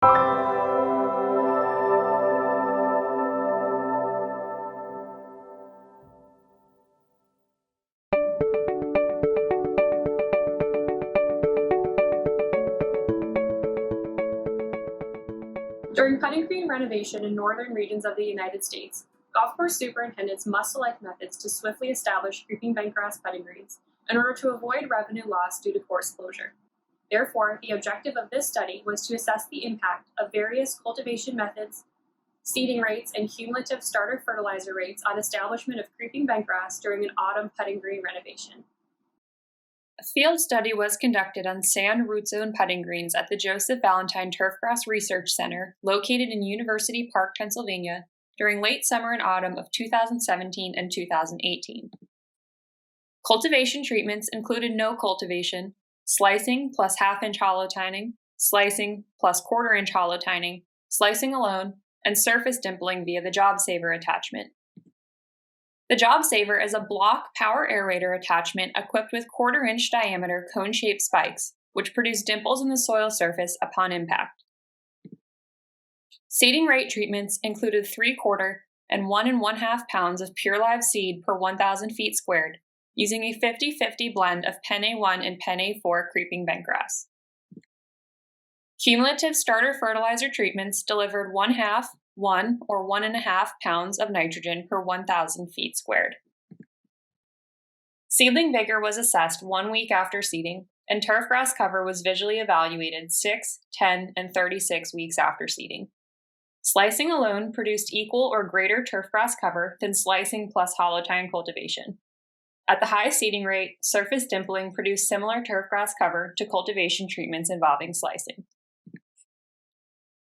During putting green renovation in northern regions of the United States, golf course superintendents must select methods to swiftly establish creeping bentgrass putting greens in order to avoid revenue loss due to course closure. Therefore, the objective of this study was to assess the impact of various cultivation methods, seeding rates, and cumulative starter fertilizer rates on establishment of creeping bentgrass during an autumn putting green renovation. A field study was conducted on sand rootzone putting greens at the Valentine Turfgrass Research Center, located in University Park, Pennsylvania, during late summer and autumn of 2017 and 2018. Cultivation treatments included no cultivation, slicing plus half-inch hollow tining, slicing plus quarter-inch hollow tining, slicing alone, and surface dimpling via the Jobsaver attachment. The Jobsaver is a block power aerator attachment equipped with quarter-inch diameter cone-shaped spikes, which produce dimples in the soil surface upon impact. Seeding rate treatments included 3/4 and 1 1/2 pounds of pure live seed per 1,000 feet squared, using a 50-50 blend of Penn A1 and Penn A4 creeping bentgrass. Cumulative starter fertilizer treatments delivered 1 or 1 1/2 pounds of nitrogen per 1,000 feet squared. Seedling vigor was assessed 1 week after seeding, and turfgrass cover was visually evaluated 6, 10, and 36 weeks after seeding. Slicing alone produced equal or greater turfgrass cover than slicing plus hollow tine cultivation. At the high seeding rate, surface dimpling produced similar turfgrass cover to cultivation treatments involving slicing.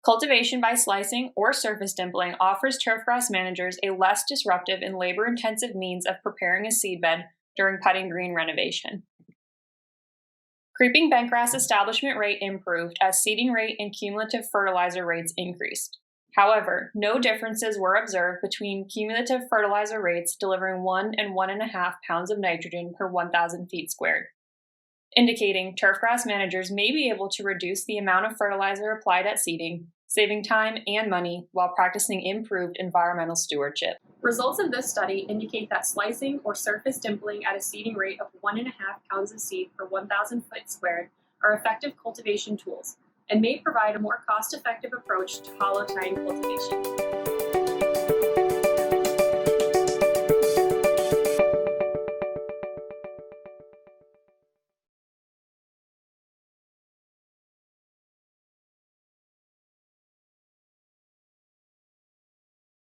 Cultivation by slicing or surface dimpling offers turfgrass managers a less disruptive and labor-intensive means of preparing a seedbed during putting green renovation. Creeping bentgrass establishment rate improved as seeding rate and cumulative fertilizer rates increased. However, no differences were observed between cumulative fertilizer rates delivering 1 and 1 1/2 pounds of nitrogen per 1,000 feet squared, indicating turfgrass managers may be able to reduce the amount of fertilizer applied at seeding, saving time and money while practicing improved environmental stewardship. Results of this study indicate that slicing or surface dimpling at a seeding rate of 1 1/2 pounds of seed per 1,000 feet squared are effective cultivation tools and may provide a more cost-effective approach to hollow tine cultivation.